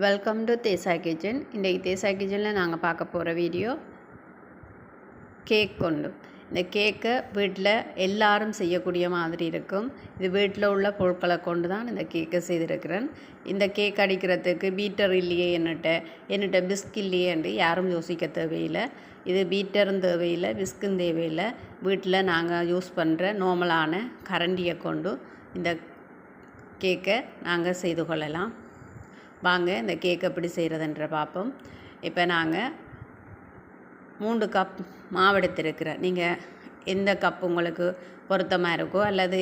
Welcome to Desai kitchen. இன்றைக்கி தேசாய் கிச்சனில் நாங்கள் பார்க்க போகிற வீடியோ கேக் கொண்டு. இந்த கேக்கை வீட்டில் எல்லாரும் செய்யக்கூடிய மாதிரி இருக்கும். இது வீட்டில் உள்ள பொருட்களை கொண்டு தான் இந்த கேக்கை செய்திருக்கிறேன். இந்த கேக் அடிக்கிறதுக்கு பீட்டர் இல்லையே என்னட்ட பிஸ்க் இல்லையே என்று யாரும் யோசிக்க தேவையில்லை. இது பீட்டரும் தேவையில்லை, பிஸ்கும் தேவையில்லை. வீட்டில் நாங்கள் யூஸ் பண்ணுற நார்மலான கரண்டியை கொண்டு இந்த கேக்கை நாங்கள் செய்து கொள்ளலாம். வாங்க இந்த கேக் எப்படி செய்கிறதுன்ற பார்ப்போம். இப்போ நாங்கள் 3 கப் மாவு எடுத்திருக்கிறேன். நீங்கள் எந்த கப் உங்களுக்கு பொருத்தமாக இருக்கோ அல்லது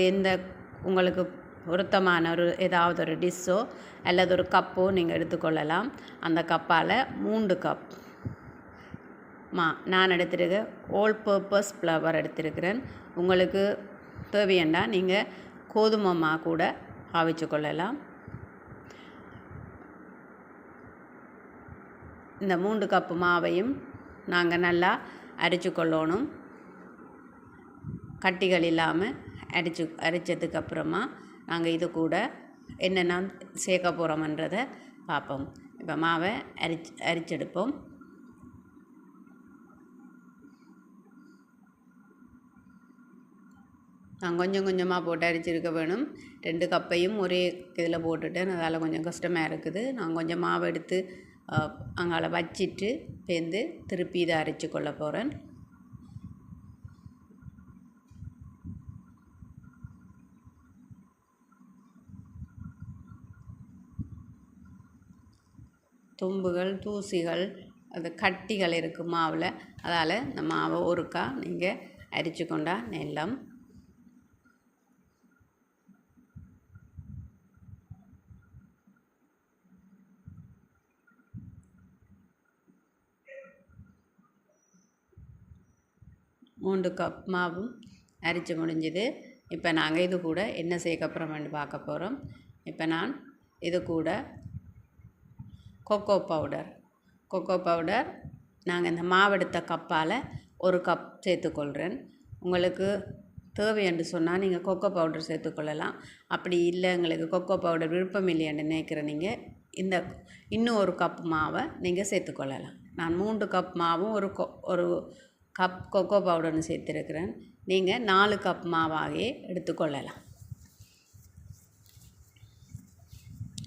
உங்களுக்கு பொருத்தமான ஏதாவது ஒரு டிஷ்ஷோ அல்லது ஒரு கப்போ நீங்கள் எடுத்துக்கொள்ளலாம். அந்த கப்பால் 3 கப் நான் எடுத்திருக்க ஆல் பர்பஸ் ஃப்ளவர் எடுத்திருக்கிறேன். உங்களுக்கு தேவையாண்டா நீங்கள் கோதுமை மா கூட ஆவிச்சு கொள்ளலாம். இந்த 3 கப்பு மாவையும் நாங்கள் நல்லா அரைச்சி கொள்ளணும். கட்டிகள் இல்லாமல் அரைச்சதுக்கப்புறமா நாங்கள் இது கூட என்னென்ன சேர்க்க போகிறோம்ன்றதை பார்ப்போம். இப்போ மாவை அரைச்செடுப்போம். நான் கொஞ்சம் கொஞ்சமாக போட்டு அரைச்சிருக்க வேணும். 2 கப்பையும் ஒரே இதில் போட்டுட்டேன். அதால் கொஞ்சம் கஷ்டமாக இருக்குது. நான் கொஞ்சம் மாவு எடுத்து அங்கால வச்சிட்டு பேருந்து திருப்பி இதை அரைச்சி கொள்ள போகிறேன். தும்புகள், தூசிகள், அது கட்டிகள் இருக்குது மாவில். அதால் இந்த மாவை ஒருக்கா நீங்கள் அரைச்சி கொண்டா நெல்லம். மூன்று கப் மாவும் அரைச்சி முடிஞ்சுது. இப்போ நாங்கள் இது கூட என்ன சேர்க்க போகிறோம்னு பார்க்க போகிறோம். இப்போ நான் இது கூட கொக்கோ பவுடர் நாங்கள் இந்த மாவெடுத்த கப்பால் 1 கப் சேர்த்துக்கொள்கிறேன். உங்களுக்கு தேவை என்று சொன்னால் நீங்கள் கொக்கோ பவுடர் சேர்த்துக்கொள்ளலாம். அப்படி இல்லை, எங்களுக்கு கொக்கோ பவுடர் விருப்பம் இல்லைன்னு நினைக்கிற நீங்கள் இன்னும் 1 கப் மாவை நீங்கள் சேர்த்துக்கொள்ளலாம். நான் 3 கப் மாவும் ஒரு கப் கொக்கோ பவுடர்னு சேர்த்துருக்கிறேன். நீங்கள் 4 கப் மாவாகவே எடுத்துக்கொள்ளலாம்.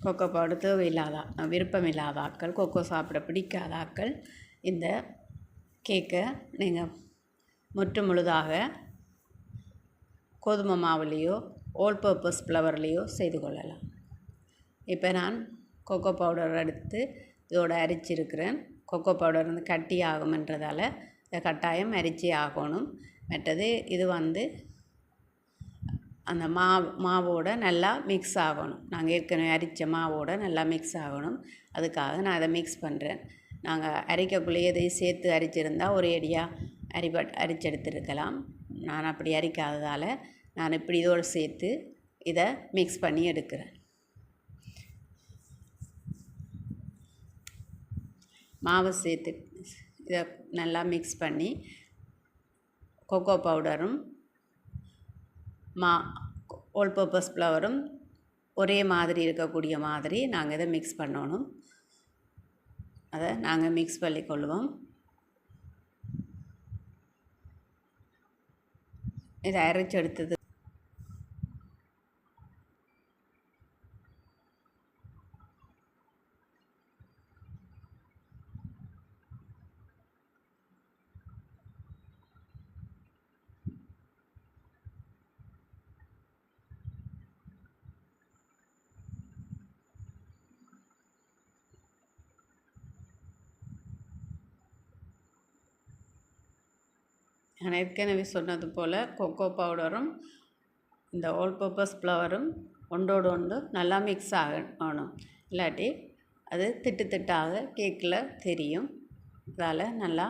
கொக்கோ பவுடர் தேவையில்லாத விருப்பம் இல்லாத ஆட்கள், கொக்கோ சாப்பிட பிடிக்காத ஆட்கள் இந்த கேக்கை நீங்கள் முழுதாக கோதுமை மாவுலேயோ ஆல் பர்பஸ் ஃப்ளவர்லேயோ செய்து கொள்ளலாம். இப்போ நான் கொக்கோ பவுடர் எடுத்து இதோடு அரைச்சிருக்கிறேன். கொக்கோ பவுடர் வந்து கட்டி ஆகும்ன்றதால கட்டாயம் அரிச்சி ஆகணும். மற்றது இது அந்த மாவோடு நல்லா மிக்ஸ் ஆகணும். நாங்கள் ஏற்கனவே அரித்த மாவோடு நல்லா மிக்ஸ் ஆகணும். அதுக்காக நான் அதை மிக்ஸ் பண்ணுறேன். நாங்கள் அரைக்கக்குள்ளேயே இதையும் சேர்த்து அரிச்சிருந்தால் ஒரு அடியாக அரிச்செடுத்துருக்கலாம். நான் அப்படி அரிக்காததால் நான் இப்படி இதோடு சேர்த்து இதை மிக்ஸ் பண்ணி எடுக்கிறேன். மாவு சேர்த்து இதை நல்லா மிக்ஸ் பண்ணி கொக்கோ பவுடரும் ஆல் பர்பஸ் ஃப்ளவரும் ஒரே மாதிரி இருக்கக்கூடிய மாதிரி நாங்கள் இதை மிக்ஸ் பண்ணணும். அதை நாங்கள் மிக்ஸ் பண்ணிக்கொள்வோம். இதை அரைச்சி எடுத்தது நான் ஏற்கனவே சொன்னது போல் கொக்கோ பவுடரும் இந்த ஆல் பர்பஸ் ஃப்ளவரும் ஒன்றோடு ஒன்று நல்லா மிக்ஸ் ஆகணும். இல்லாட்டி அது திட்டாக கேக்கில் தெரியும். அதால் நல்லா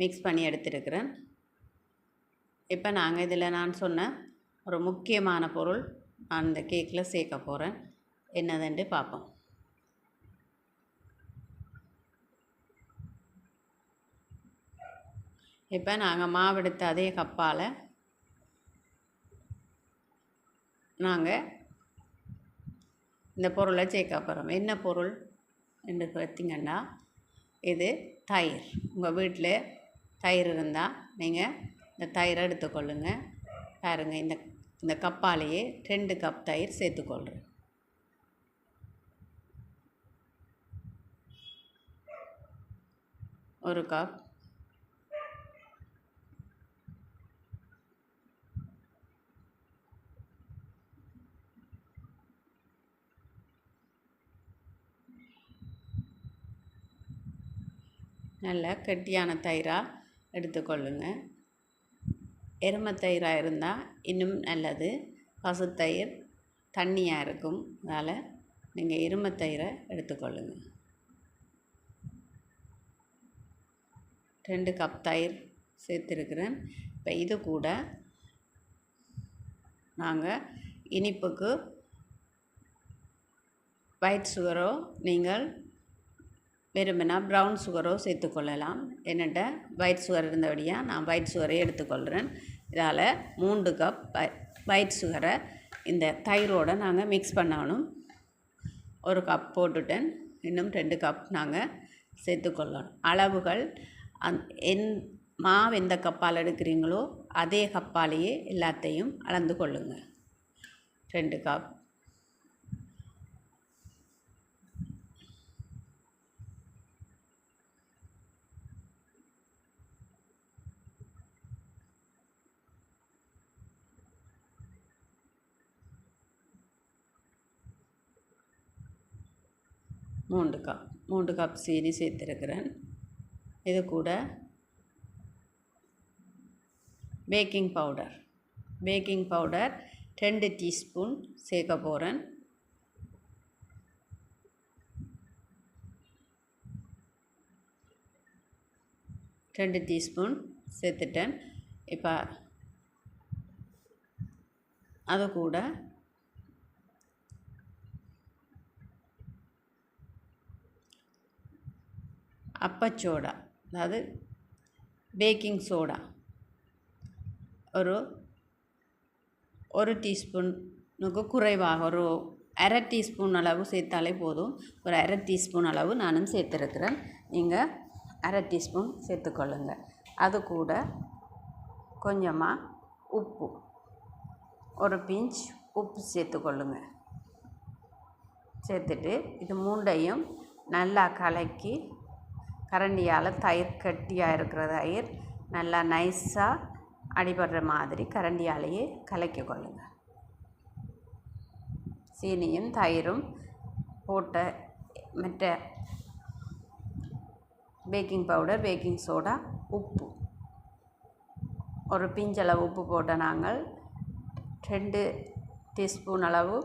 மிக்ஸ் பண்ணி எடுத்துருக்கிறேன். இப்போ நாங்கள் இதில் நான் சொன்ன ஒரு முக்கியமான பொருள் நான் இந்த கேக்கில் சேர்க்க போகிறேன். என்னதுன்ட்டு பார்ப்போம். இப்போ நாங்கள் மாவெடுத்த அதே கப்பால் நாங்கள் இந்த பொருளை சேர்க்க போகிறோம். என்ன பொருள்? என்று பார்த்திங்கன்னா இது தயிர். உங்கள் வீட்டில் தயிர் இருந்தால் நீங்கள் இந்த தயிரை எடுத்துக்கொள்ளுங்க. பாருங்கள், இந்த கப்பாலேயே 2 கப் தயிர் சேர்த்துக்கொள்கிறேன். ஒரு கப், நல்ல கெட்டியான தயிராக எடுத்துக்கொள்ளுங்க. எருமை தயிராக இருந்தால் இன்னும் நல்லது. பசுத்தயிர் தண்ணியாக இருக்கும், அதனால் நீங்கள் எருமை தயிரை எடுத்துக்கொள்ளுங்க. 2 கப் தயிர் சேர்த்துருக்குறேன். இப்போ இது கூட நாங்கள் இனிப்புக்கு ஒயிட் சுகரோ நீங்கள் விரும்பினா ப்ரௌன் சுகரோ சேர்த்துக்கொள்ளலாம். என்னட்ட ஒயிட் சுகர் இருந்தபடியாக நான் ஒயிட் சுகரை எடுத்துக்கொள்கிறேன். இதால் 3 கப் ஒயிட் சுகரை இந்த தயிரோடு நாங்கள் மிக்ஸ் பண்ணணும். 1 கப் போட்டுட்டேன், இன்னும் 2 கப் நாங்கள் சேர்த்துக்கொள்ளணும். அளவுகள் மாவு எந்த கப்பால் எடுக்கிறீங்களோ அதே கப்பாலேயே எல்லாத்தையும் அளந்து கொள்ளுங்கள். 2 கப், மூன்று கப் சீனி சேர்த்துருக்கிறேன். இது கூட பேக்கிங் பவுடர் 2 டீஸ்பூன் சேர்க்க போகிறேன். ரெண்டு டீஸ்பூன் சேர்த்துட்டேன். இப்போ அது கூட அப்பச்சோடா, அதாவது பேக்கிங் சோடா ஒரு டீஸ்பூனுக்கு குறைவாக ஒரு அரை டீஸ்பூன் அளவு சேர்த்தாலே போதும். ஒரு அரை டீஸ்பூன் அளவு நானும் சேர்த்துருக்கிறேன். நீங்கள் அரை டீஸ்பூன் சேர்த்துக்கொள்ளுங்க. அது கூட கொஞ்சமாக உப்பு, ஒரு பிஞ்ச் உப்பு சேர்த்துக்கொள்ளுங்க. சேர்த்துட்டு இது மூண்டையும் நல்லா கலக்கி கரண்டியால், தயிர் கட்டியாக இருக்கிற தயிர் நல்லா நைஸாக அடிபடுற மாதிரி கரண்டியாலேயே கலக்கி கொள்ளுங்க. சீனியும் தயிரும் போட்ட மற்ற பேக்கிங் பவுடர், பேக்கிங் சோடா, உப்பு, ஒரு பிஞ்சளவு உப்பு போட்ட நாங்கள் 2 டீஸ்பூன் அளவு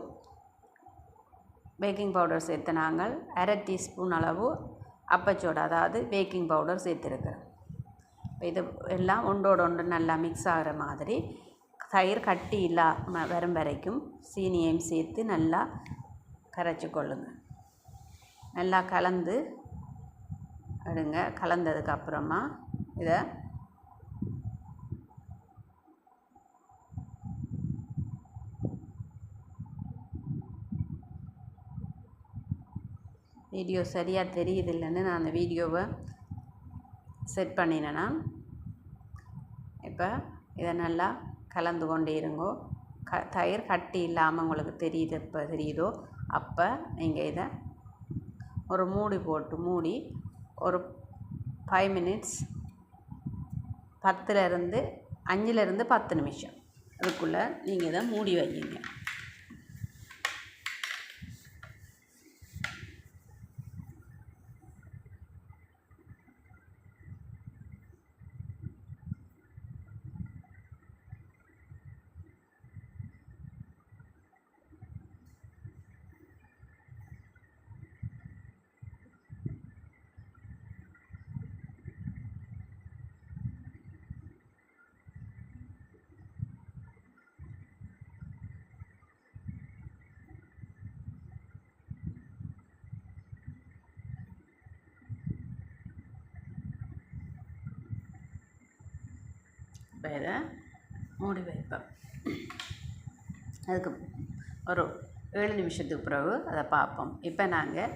பேக்கிங் பவுடர் சேர்த்து நாங்கள் அரை டீஸ்பூன் அளவு அப்பச்சோடா, அதாவது பேக்கிங் பவுடர் சேர்த்துருக்கிறேன். இது எல்லாம் ஒன்றோடு ஒன்று நல்லா மிக்ஸ் ஆகிற மாதிரி தயிர் கட்டி இல்லாமல் வரும் வரைக்கும் சீனியையும் சேர்த்து நல்லா கரைச்சி கொள்ளுங்க. நல்லா கலந்து எடுங்க. கலந்ததுக்கப்புறமா இதை வீடியோ சரியாக தெரியுதில்லைன்னு நான் அந்த வீடியோவை செட் பண்ணினேன்னா. இப்போ இதை நல்லா கலந்து கொண்டே இருங்கோ. தயிர் கட்டி இல்லாமல் உங்களுக்கு தெரியுது, எப்போ தெரியுதோ அப்போ நீங்கள் இதை ஒரு மூடி போட்டு மூடி ஒரு 5 மினிட்ஸ், 5லேருந்து 10 நிமிஷம் அதுக்குள்ளே நீங்கள் இதை மூடி வைங்க. இப்போ இதை மூடி வைப்பேன். அதுக்கு ஒரு 7 நிமிஷத்துக்கு பிறகு அதை பார்ப்போம். இப்போ நாங்கள்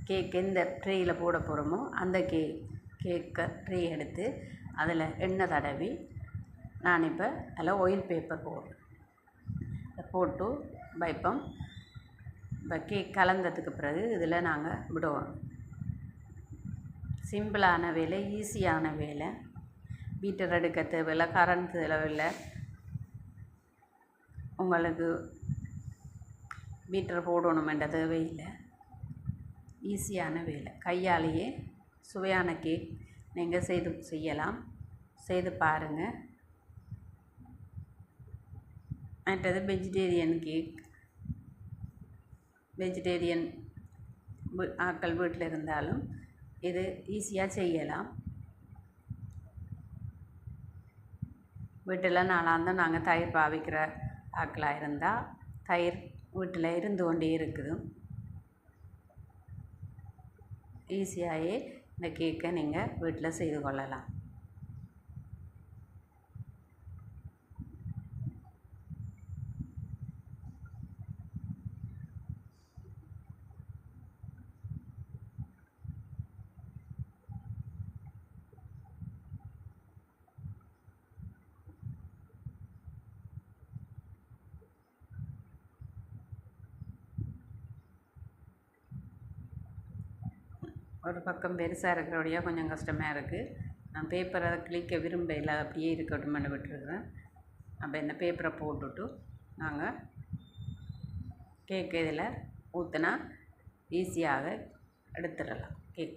கேக் எந்த ட்ரேயில் போட போகிறோமோ அந்த கேக்கை ட்ரே எடுத்து அதில் எண்ணெய் தடவி நான் இப்போ அதில் ஆயில் பேப்பர் போட்டு வைப்போம். இப்போ கேக் கலந்ததுக்கு பிறகு இதில் நாங்கள் விடுவோம். சிம்பிளான வேலை, ஈஸியான வேலை. பீட்டர் எடுக்க தேவையில்லை, கரண்ட் தேவையில்லை. உங்களுக்கு பீட்டர் போடணுமென்ற தேவையில்லை. ஈஸியான வேலை, கையாலேயே சுவையான கேக் நீங்கள் செய்யலாம். செய்து பாருங்கள். மற்றது வெஜிடேரியன் கேக், வெஜிடேரியன் ஆட்கள் வீட்டில் இருந்தாலும் இது ஈஸியாக செய்யலாம். வீட்டில் நாளாக நாங்கள் தயிர் பாவிக்கிற ஆட்களாக இருந்தால் தயிர் வீட்டில் இருந்து கொண்டே இருக்குது. ஈஸியாகவே இந்த கேக்கை நீங்கள் வீட்டில் செய்து கொள்ளலாம். ஒரு பக்கம் பெருசாக இருக்கிறபடியாக கொஞ்சம் கஷ்டமாக இருக்குது. நான் பேப்பரை கிழிக்க விரும்பல, அப்படியே இருக்கட்டும்னு விட்டுருக்குறேன். அப்போ இந்த பேப்பரை போட்டுவிட்டு நாங்கள் கேக் இதில் ஊற்றினா ஈஸியாக எடுத்துடலாம். கேக்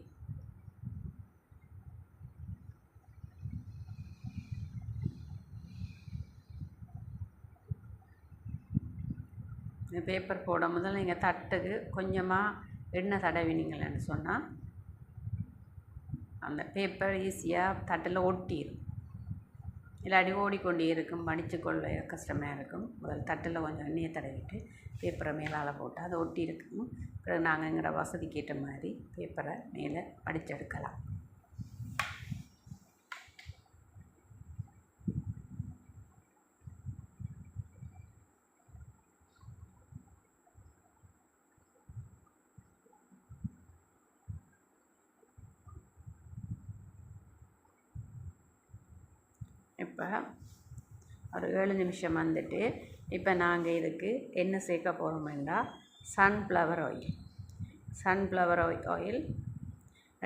இந்த பேப்பர் போட முதல்ல நீங்கள் தட்டுக்கு கொஞ்சமாக எண்ணெய் தடவினீங்களேன்னு சொன்னால் அந்த பேப்பர் ஈஸியாக தட்டில் ஒட்டிடும். இல்லாட்டி ஓடிக்கொண்டே இருக்கும், மடித்து கொள்ள கஷ்டமாக இருக்கும். முதல் தட்டில் கொஞ்சம் எண்ணெயை தடவிட்டு பேப்பரை மேலால் போட்டு அதை ஒட்டி இருக்கும். பிறகு நாங்கள் எங்களோட வசதிக்கு ஏற்ற மாதிரி பேப்பரை மேலே மடிச்செடுக்கலாம். இப்போ ஒரு 7 நிமிஷம் வந்துட்டு இப்போ நாங்கள் இதுக்கு என்ன சேர்க்க போகிறோம்னா சன்ஃப்ளவர் ஆயில்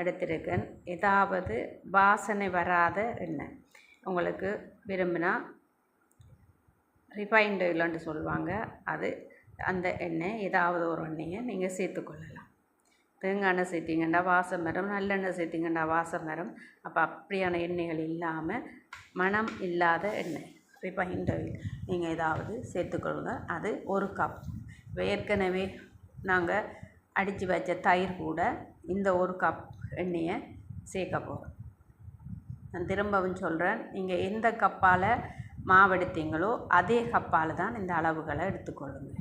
எடுத்திருக்கேன். ஏதாவது வாசனை வராத எண்ணெய், உங்களுக்கு விரும்பினா ரிஃபைண்ட் ஆயில்னு சொல்லுவாங்க, அந்த எண்ணெய் ஏதாவது ஒரு எண்ணெயை நீங்கள் சேர்த்துக்கொள்ளலாம். தேங்காய் எண்ணெய் சேர்த்திங்கன்னா வாசம் வரும், நல்லெண்ணெய் சேர்த்திங்கன்னா வாசம் வரும். அப்போ அப்படியான எண்ணெய்கள் இல்லாமல் மணம் இல்லாத எண்ணெய், ரிஃபைண்ட் ஆயில் நீங்கள் ஏதாவது சேர்த்துக்கொள்ளுங்க. அது 1 கப். இப்போ ஏற்கனவே நாங்கள் அடித்து வச்ச தயிர் கூட இந்த 1 கப் எண்ணெயை சேர்க்க போகிறோம். நான் திரும்பவும் சொல்கிறேன், நீங்கள் எந்த கப்பால் மாவெடுத்தீங்களோ அதே கப்பால் தான் இந்த அளவுகளை எடுத்துக்கொள்ளுங்க.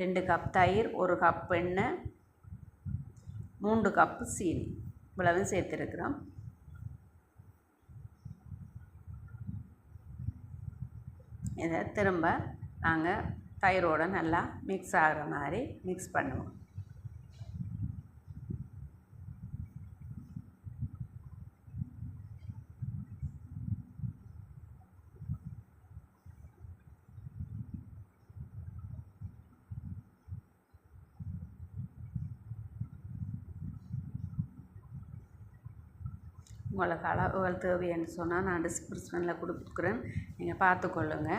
2 கப் தயிர், 1 கப் எண்ணெய், 3 கப்பு சீனி, இவ்வளவு சேர்த்துருக்குறோம். இதை திரும்ப நாங்கள் தயிரோடு நல்லா மிக்ஸ் ஆகிற மாதிரி மிக்ஸ் பண்ணுவோம். உங்களுக்கு அளவுகள் தேவைன்னு சொன்னால் நான் டிஸ்கிரிப்ஷனில் கொடுக்குறேன், நீங்கள் பார்த்துக்கொள்ளுங்க.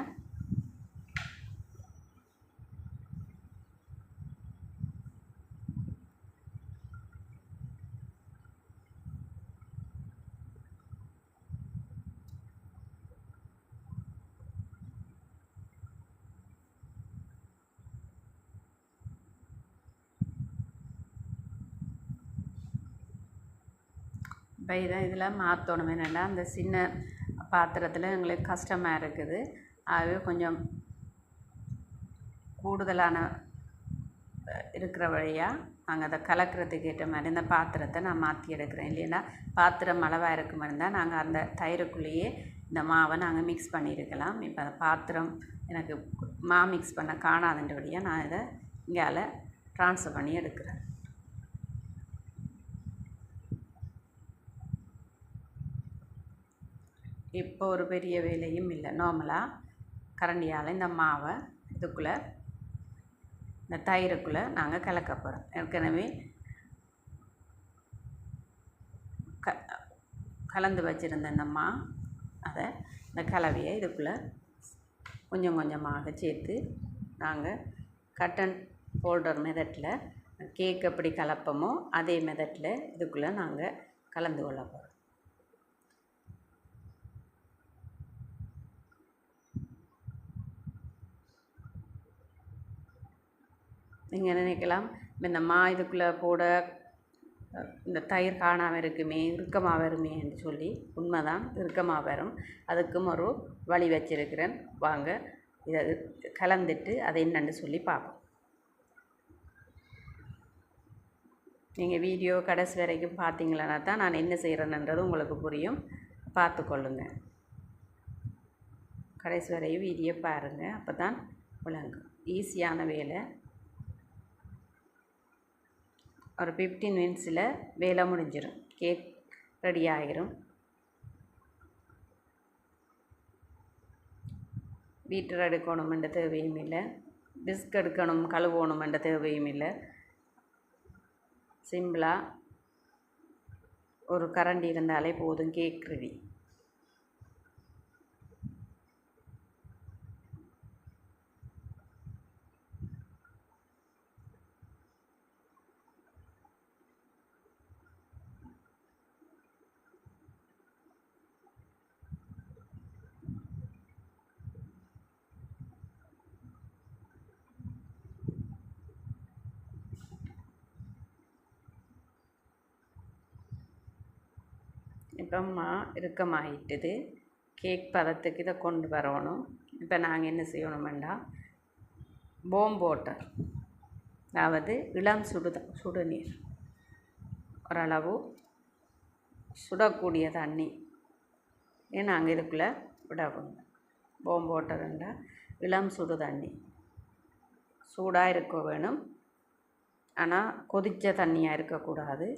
இப்போ இதில் மாற்றணும் என்னென்னா, அந்த சின்ன பாத்திரத்தில் எங்களுக்கு கஷ்டமாக இருக்குது. ஆகவே கொஞ்சம் கூடுதலான இருக்கிற வழியாக நாங்கள் அதை கலக்கிறதுக்கு ஏற்ற மாதிரி இந்த பாத்திரத்தை நான் மாற்றி எடுக்கிறேன். இல்லைன்னா பாத்திரம் அளவாக இருக்கும் இருந்தால் நாங்கள் அந்த தயிருக்குள்ளேயே இந்த மாவை நாங்கள் மிக்ஸ் பண்ணியிருக்கலாம். இப்போ அந்த பாத்திரம் எனக்கு மிக்ஸ் பண்ண காணாதுன்றபடியாக நான் இதை இங்கால ட்ரான்ஸ்ஃபர் பண்ணி எடுக்கிறேன். இப்போ ஒரு பெரிய வேலையும் இல்லை. நார்மலாக கரண்டியால் இந்த மாவை இதுக்குள்ளே இந்த தயிருக்குள்ளே நாங்கள் கலக்க போகிறோம். ஏற்கனவே கலந்து வச்சுருந்த இந்த அதை இந்த கலவையை இதுக்குள்ளே கொஞ்சம் கொஞ்சமாக சேர்த்து நாங்கள் கட் அண்ட் ஃபோல்டர் மெத்தடில் கேக் எப்படி கலப்போமோ அதே மெத்தடில் இதுக்குள்ளே நாங்கள் கலந்து கொள்ள போகிறோம். நீங்கள் நினைக்கலாம் இந்த இதுக்குள்ளே போட இந்த தயிர் காணாமல் இருக்குமே, இறுக்கமாக வருமே என்று சொல்லி. உண்மைதான், இறுக்கமாக வரும். அதுக்கும் ஒரு வழி வச்சிருக்கிறேன். வாங்க இதை கலந்துட்டு அதை என்னன்னு சொல்லி பார்ப்போம். நீங்கள் வீடியோ கடைசி வரைக்கும் பார்த்தீங்களன்னா தான் நான் என்ன செய்கிறேன்ன்றது உங்களுக்கு புரியும். பார்த்து கொள்ளுங்கள். கடைசி வரையும் வீடியோ பாருங்கள், அப்போ தான் விளங்கும். ஈஸியான வேலை. ஒரு 15 மினிட்ஸில் வேலை முடிஞ்சிடும். கேக் ரெடி ஆகிரும். பீட்டர் எடுக்கணுமென்ற தேவையும் இல்லை, டிஸ்க் எடுக்கணும் கழுவணுமென்ற தேவையும் இல்லை. சிம்பிளாக ஒரு கரண்டி இருந்தாலே போதும், கேக் ரெடி. இப்போ இறுக்கமாகிட்டுது. கேக் பதத்துக்கு இதை கொண்டு வரணும். இப்போ நாங்கள் என்ன செய்யணுமெண்டா, வார்ம் வாட்டர், அதாவது இளம் சுடுநீர், ஓரளவு சுடக்கூடிய தண்ணி நாங்கள் இதுக்குள்ளே விடணும். வார்ம் வாட்டர்ண்டா இளம் சுடு தண்ணி, சூடாக இருக்க வேணும். ஆனால் கொதித்த தண்ணியாக இருக்கக்கூடாது.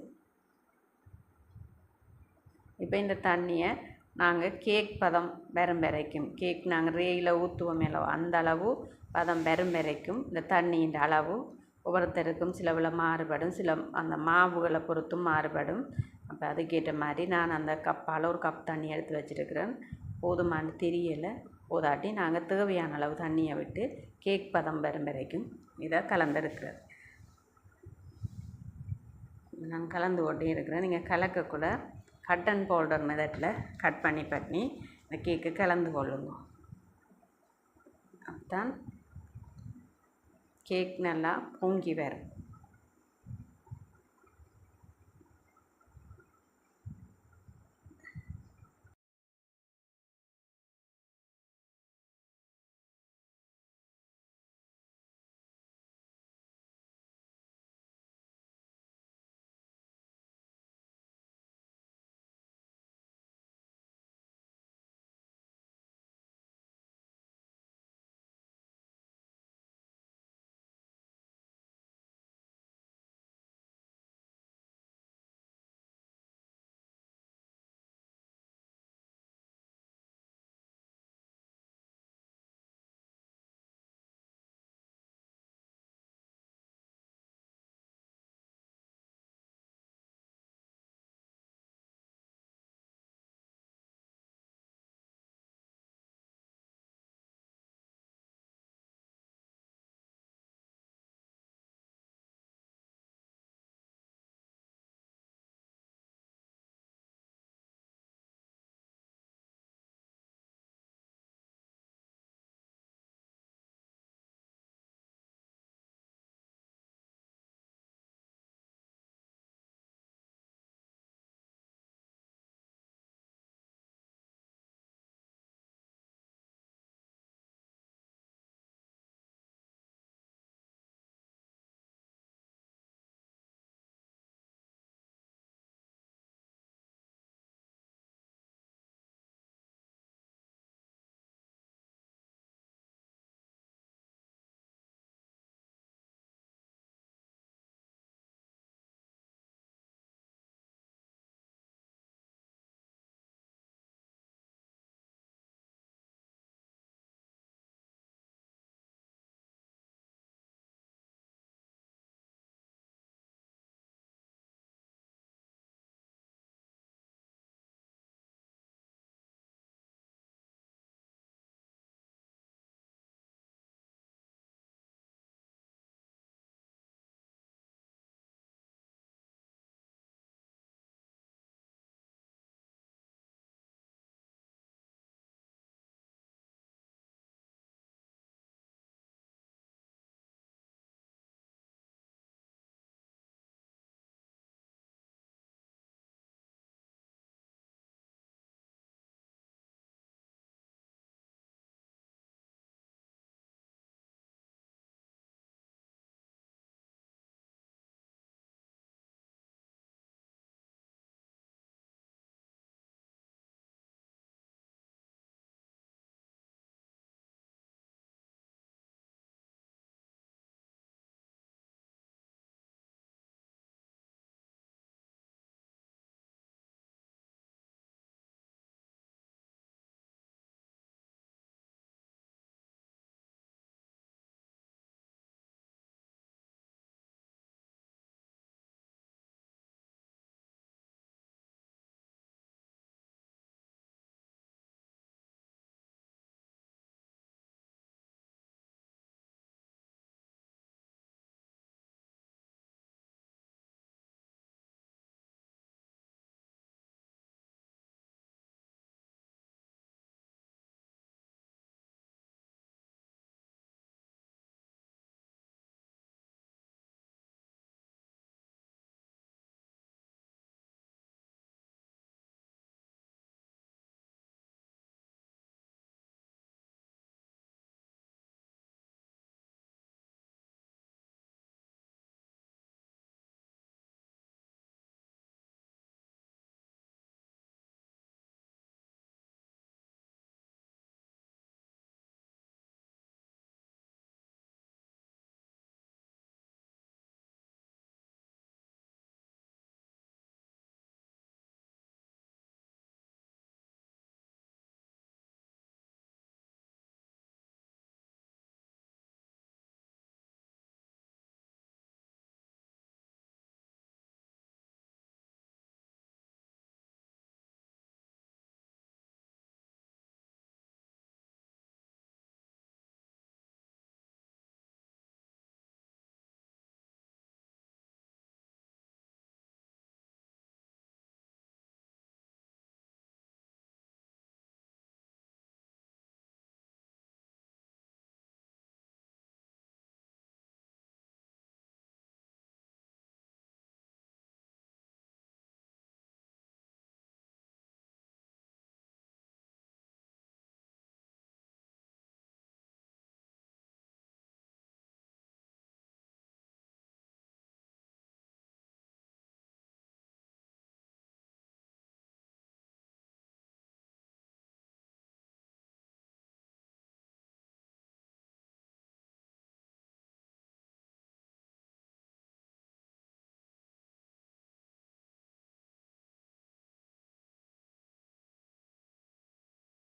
இப்போ இந்த தண்ணியை நாங்கள் கேக் பதம் வரும் வரைக்கும், கேக் நாங்கள் ரேயில் ஊற்றுவோம் அளவு, அந்த அளவு பதம் வரும் வரைக்கும் இந்த தண்ணியின் அளவு ஒவ்வொருத்தருக்கும் சிலவில் மாறுபடும். சில அந்த மாவுகளை பொறுத்தும் மாறுபடும். அப்போ அதுக்கேற்ற மாதிரி நான் அந்த கப்பால் ஒரு கப் தண்ணி எடுத்து வச்சுருக்கிறேன். போதுமான தெரியலை, போதாட்டி நாங்கள் தேவையான அளவு தண்ணியை விட்டு கேக் பதம் வரும் வரைக்கும் இதை கலந்துருக்கிறேன். நான் கலந்து கொண்டே இருக்கிறேன். நீங்கள் கலக்கக்குள்ள கட் அண்ட் பவுடர் மெத்தடில் கட் பண்ணி இந்த கேக்கு கலந்து கொள்ளுங்க. அப்போதான் கேக் நல்லா பொங்கி வரும்.